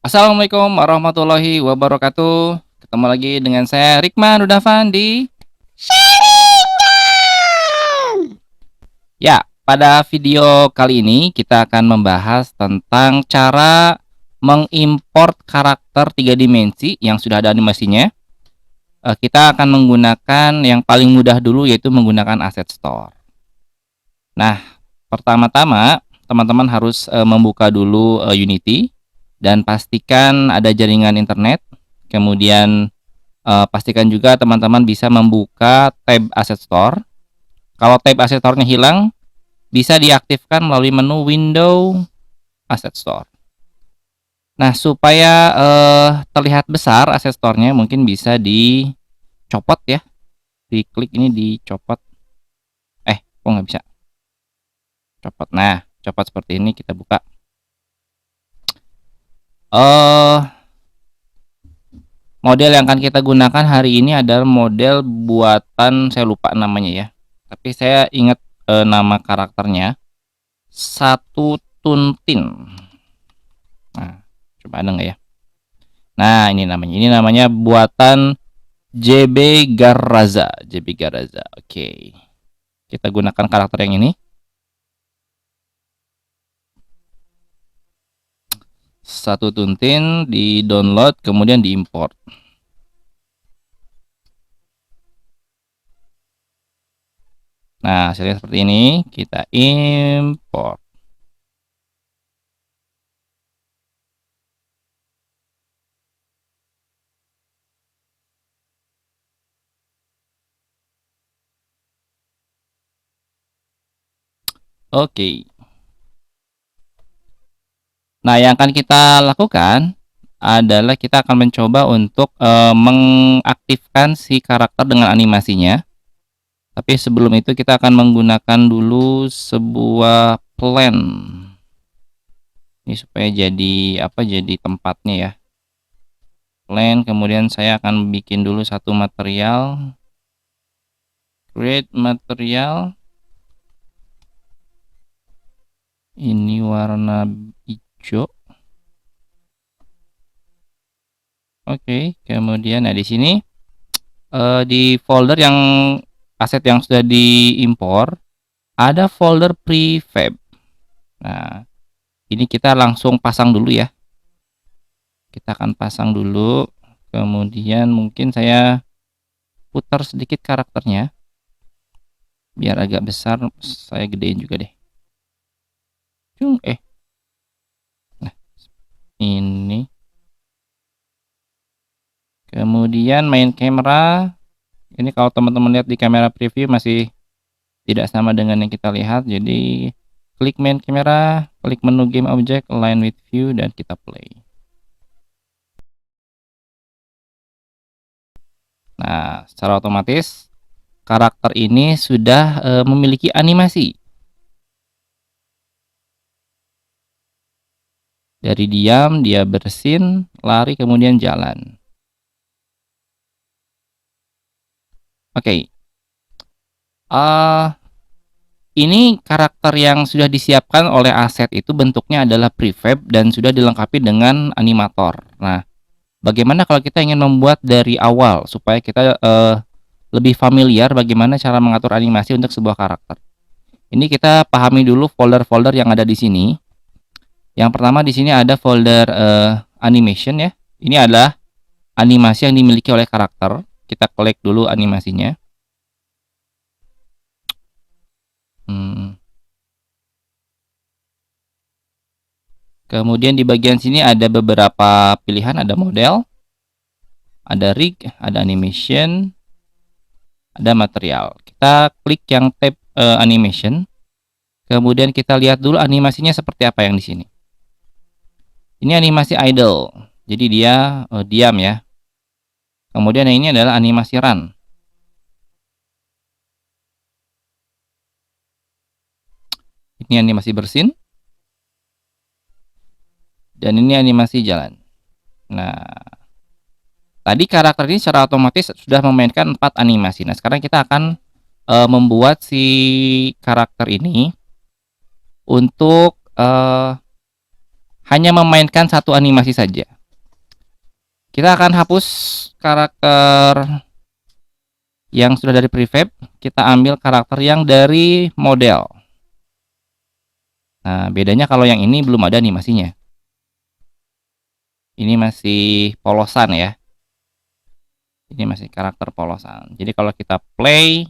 Assalamualaikum warahmatullahi wabarakatuh. Ketemu lagi dengan saya Rikman Rudavan di Sharingan. ya, pada video kali ini kita akan membahas tentang cara mengimport karakter 3 dimensi yang sudah ada animasinya. Kita akan menggunakan yang paling mudah dulu, yaitu menggunakan Asset Store. Nah, pertama-tama teman-teman harus membuka dulu Unity dan pastikan ada jaringan internet. Kemudian pastikan juga teman-teman bisa membuka tab Asset Store. Kalau tab Asset Store-nya hilang, bisa diaktifkan melalui menu Window Asset Store. Nah, supaya terlihat besar Asset Store-nya, mungkin bisa dicopot ya. Diklik ini, dicopot. Kok nggak bisa? Copot. Nah, copot seperti ini, kita buka. Model yang akan kita gunakan hari ini adalah model buatan, saya lupa namanya ya. Tapi saya ingat nama karakternya. Satu Tuntin. Nah, coba ada nggak ya? Nah, ini namanya. Ini namanya buatan JB Garaza. JB Garaza. Oke. Kita gunakan karakter yang ini. Satu Tuntin, di download kemudian diimport. Nah, hasilnya seperti ini. Kita import. Oke. Nah, yang akan kita lakukan adalah kita akan mencoba untuk mengaktifkan si karakter dengan animasinya. Tapi sebelum itu kita akan menggunakan dulu sebuah plan. Ini supaya jadi jadi tempatnya ya. Plan, kemudian saya akan bikin dulu satu material. Create material. Ini warna hijau. Oke, kemudian di sini di folder yang aset yang sudah diimpor ada folder prefab. Nah, ini kita langsung pasang dulu ya. Kita akan pasang dulu. Kemudian mungkin saya putar sedikit karakternya biar agak besar. Saya gedein juga deh. Nah, ini. Kemudian main kamera. Ini kalau teman-teman lihat di kamera preview masih tidak sama dengan yang kita lihat. Jadi klik main kamera, klik menu game object, align with view, dan kita play. Nah, secara otomatis karakter ini sudah memiliki animasi. Dari diam, dia bersin, lari, kemudian jalan. Oke. Ini karakter yang sudah disiapkan oleh aset itu bentuknya adalah prefab dan sudah dilengkapi dengan animator. Nah, bagaimana kalau kita ingin membuat dari awal supaya kita lebih familiar bagaimana cara mengatur animasi untuk sebuah karakter. Ini kita pahami dulu folder-folder yang ada di sini. Yang pertama di sini ada folder animation ya. Ini adalah animasi yang dimiliki oleh karakter. Kita klik dulu animasinya. Kemudian di bagian sini ada beberapa pilihan, ada model, ada rig, ada animation, ada material. Kita klik yang tab animation. Kemudian kita lihat dulu animasinya seperti apa yang di sini. Ini animasi idle. Jadi dia diam ya. Kemudian yang ini adalah animasi run. Ini animasi bersin. Dan ini animasi jalan. Nah, tadi karakter ini secara otomatis sudah memainkan 4 animasi. Nah, sekarang kita akan membuat si karakter ini untuk hanya memainkan satu animasi saja. Kita akan hapus karakter yang sudah dari prefab, kita ambil karakter yang dari model. Nah, bedanya kalau yang ini belum ada animasinya. Ini masih polosan ya. Ini masih karakter polosan. Jadi kalau kita play,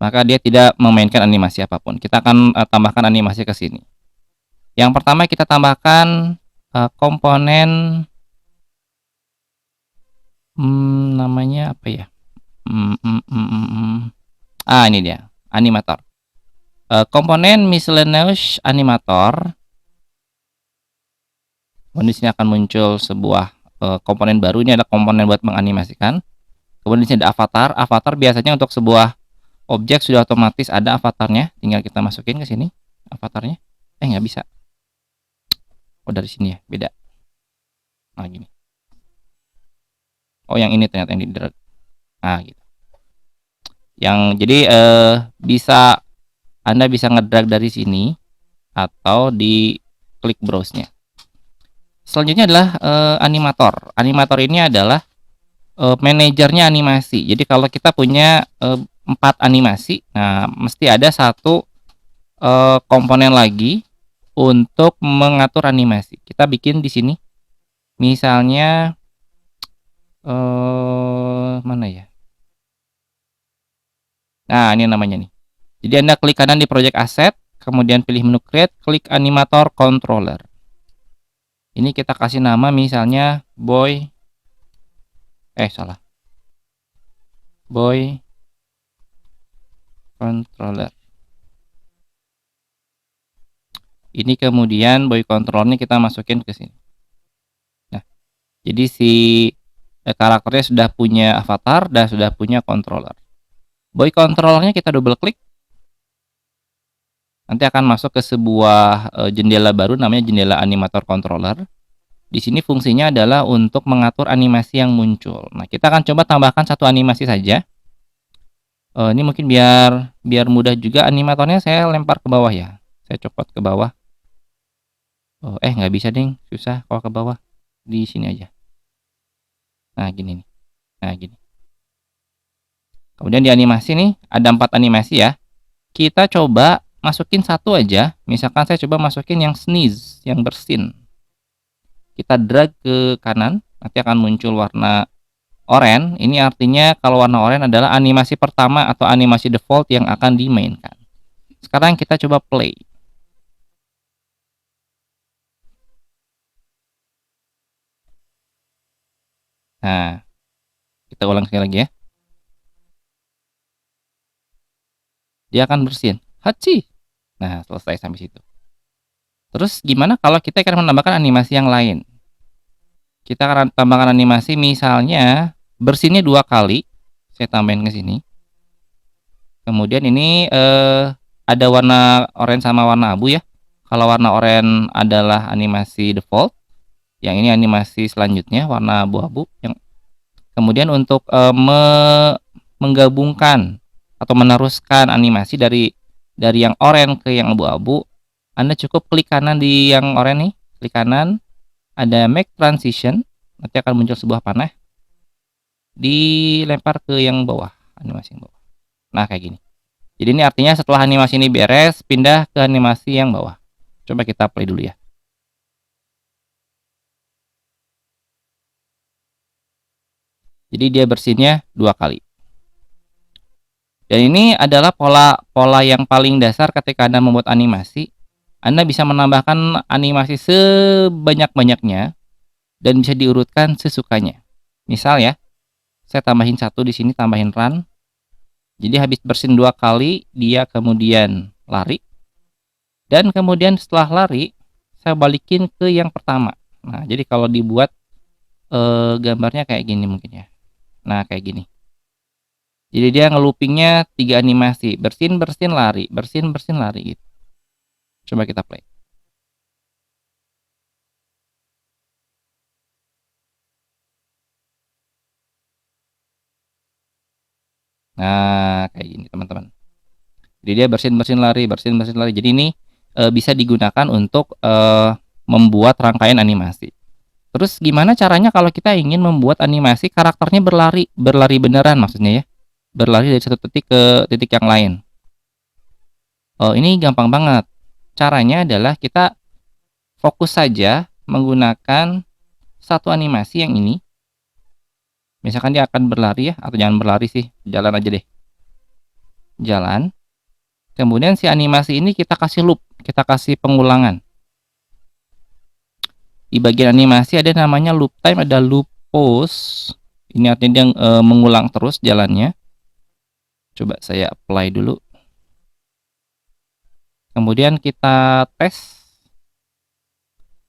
maka dia tidak memainkan animasi apapun. Kita akan tambahkan animasi ke sini. Yang pertama kita tambahkan komponen namanya apa ya? Ini dia, animator. Komponen miscellaneous animator. Di sini akan muncul sebuah komponen baru. Ini ada komponen buat menganimasikan. Kemudian di sini ada avatar. Avatar biasanya untuk sebuah objek sudah otomatis ada avatarnya. Tinggal kita masukin ke sini avatarnya. Nggak bisa. Oh, dari sini ya, beda. Nah, gini. Oh, yang ini ternyata yang di drag. Nah, gitu. Yang jadi bisa Anda bisa ngedrag dari sini atau di klik browse-nya. Selanjutnya adalah animator. Animator ini adalah manajernya animasi. Jadi kalau kita punya 4 animasi, nah mesti ada satu komponen lagi untuk mengatur animasi. Kita bikin di sini. Misalnya mana ya? Nah, ini namanya nih. Jadi Anda klik kanan di project asset, kemudian pilih menu create, klik animator controller. Ini kita kasih nama misalnya boy controller. Ini kemudian boy controllernya kita masukin ke sini. Nah, jadi si karakternya sudah punya avatar dan sudah punya controller. Boy controllernya kita double klik. Nanti akan masuk ke sebuah jendela baru namanya jendela animator controller. Di sini fungsinya adalah untuk mengatur animasi yang muncul. Nah, kita akan coba tambahkan satu animasi saja. Ini mungkin biar mudah juga, animatornya saya lempar ke bawah ya. Saya copot ke bawah. Nggak bisa ding, susah kalau ke bawah. Di sini aja. Nah, gini nih. Nah, gini. Kemudian di animasi nih, ada 4 animasi ya. Kita coba masukin satu aja. Misalkan saya coba masukin yang sneeze, yang bersin. Kita drag ke kanan, nanti akan muncul warna oranye. Ini artinya kalau warna oranye adalah animasi pertama atau animasi default yang akan dimainkan. Sekarang kita coba play. Nah, kita ulang sekali lagi ya. Dia akan bersin. Hachi. Nah, selesai sampai situ. Terus gimana kalau kita akan menambahkan animasi yang lain? Kita akan tambahkan animasi misalnya bersinnya 2 kali. Saya tambahin ke sini. Kemudian ini ada warna oranye sama warna abu ya. Kalau warna oranye adalah animasi default. Yang ini animasi selanjutnya warna abu-abu. Yang kemudian untuk menggabungkan atau meneruskan animasi dari yang oranye ke yang abu-abu, Anda cukup klik kanan di yang oranye nih, klik kanan, ada make transition, nanti akan muncul sebuah panah, dilempar ke yang bawah, animasi yang bawah. Nah, kayak gini. Jadi ini artinya setelah animasi ini beres, pindah ke animasi yang bawah. Coba kita play dulu ya. Jadi dia bersinnya 2 kali. Dan ini adalah pola yang paling dasar ketika Anda membuat animasi. Anda bisa menambahkan animasi sebanyak-banyaknya dan bisa diurutkan sesukanya. Misal ya, saya tambahin satu di sini, tambahin run. Jadi habis bersin 2 kali, dia kemudian lari. Dan kemudian setelah lari, saya balikin ke yang pertama. Nah, jadi kalau dibuat gambarnya kayak gini mungkin ya. Nah, kayak gini. Jadi dia ngeloopingnya 3 animasi, bersin lari, bersin lari gitu. Coba kita play. Nah, kayak gini teman-teman. Jadi dia bersin lari. Jadi ini bisa digunakan untuk membuat rangkaian animasi. Terus gimana caranya kalau kita ingin membuat animasi karakternya berlari beneran maksudnya ya, berlari dari satu titik ke titik yang lain. Oh, ini gampang banget. Caranya adalah kita fokus saja menggunakan satu animasi yang ini. Misalkan dia akan berlari ya, atau jangan berlari sih, jalan aja deh. Jalan. Kemudian si animasi ini kita kasih loop, kita kasih pengulangan. Di bagian animasi ada namanya loop time, ada loop pause. Ini artinya dia mengulang terus jalannya. Coba saya apply dulu. Kemudian kita tes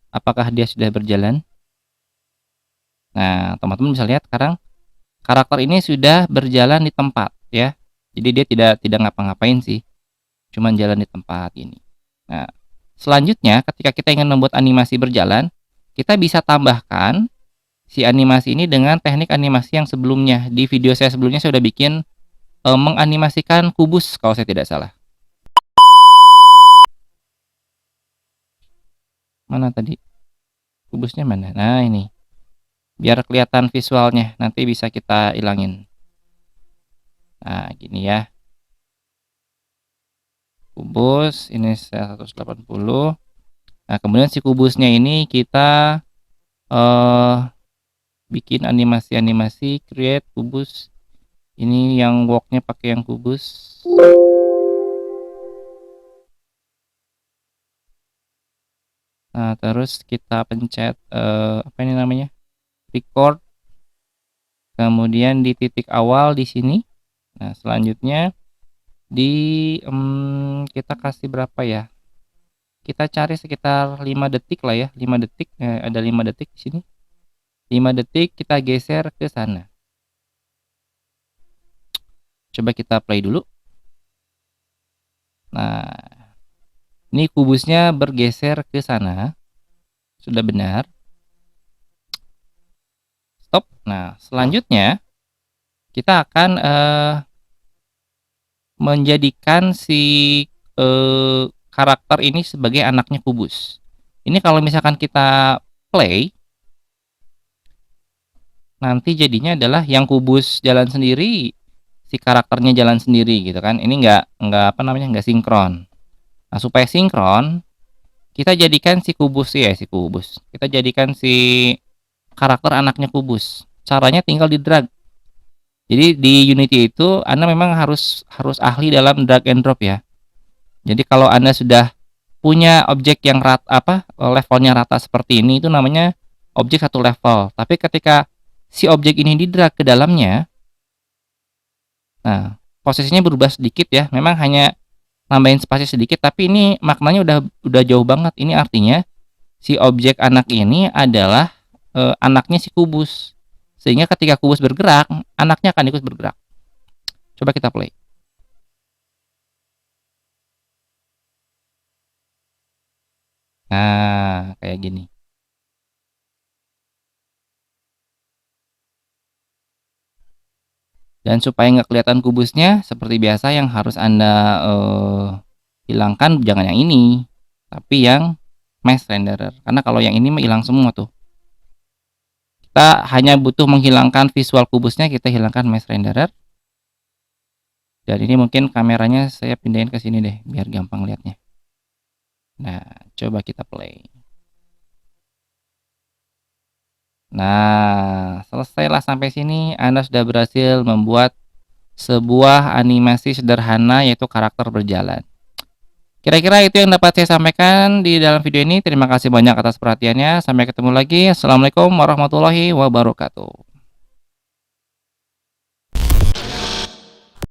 apakah dia sudah berjalan. Nah, teman-teman bisa lihat sekarang karakter ini sudah berjalan di tempat ya. Jadi dia tidak ngapa-ngapain sih. Cuman jalan di tempat ini. Nah, selanjutnya ketika kita ingin membuat animasi berjalan, kita bisa tambahkan si animasi ini dengan teknik animasi yang sebelumnya. Di video saya sebelumnya saya sudah bikin menganimasikan kubus kalau saya tidak salah. Mana tadi? Kubusnya mana? Nah, ini. Biar kelihatan visualnya, nanti bisa kita ilangin. Nah, gini ya. Kubus, ini 180. Nah, kemudian si kubusnya ini kita bikin animasi-animasi, create kubus. Ini yang walknya pakai yang kubus. Nah, terus kita pencet apa ini namanya? Record. Kemudian di titik awal di sini. Nah, selanjutnya di kita kasih berapa ya? Kita cari sekitar 5 detik lah ya, 5 detik. Ada 5 detik di sini. 5 detik kita geser ke sana. Coba kita play dulu. Nah, ini kubusnya bergeser ke sana. Sudah benar. Stop. Nah, selanjutnya kita akan menjadikan si karakter ini sebagai anaknya kubus. Ini kalau misalkan kita play, nanti jadinya adalah yang kubus jalan sendiri, si karakternya jalan sendiri gitu kan. Ini nggak apa namanya, nggak sinkron. Nah, supaya sinkron, kita jadikan si kubus kita jadikan si karakter anaknya kubus. Caranya tinggal di drag. Jadi di Unity itu Anda memang harus ahli dalam drag and drop ya. Jadi kalau Anda sudah punya objek yang levelnya rata seperti ini, itu namanya objek satu level. Tapi ketika si objek ini di drag ke dalamnya, nah posisinya berubah sedikit ya. Memang hanya nambahin spasi sedikit, tapi ini maknanya udah jauh banget. Ini artinya si objek anak ini adalah anaknya si kubus. Sehingga ketika kubus bergerak, anaknya akan ikut bergerak. Coba kita play. Nah, kayak gini. Dan supaya nggak kelihatan kubusnya, seperti biasa yang harus Anda hilangkan jangan yang ini, tapi yang mesh renderer. Karena kalau yang ini hilang semua tuh. Kita hanya butuh menghilangkan visual kubusnya, kita hilangkan mesh renderer. Dan ini mungkin kameranya saya pindahin ke sini deh, biar gampang lihatnya. Nah, coba kita play. Nah, selesailah sampai sini. Anda sudah berhasil membuat sebuah animasi sederhana, yaitu karakter berjalan. Kira-kira itu yang dapat saya sampaikan di dalam video ini. Terima kasih banyak atas perhatiannya. Sampai ketemu lagi. Assalamualaikum warahmatullahi wabarakatuh.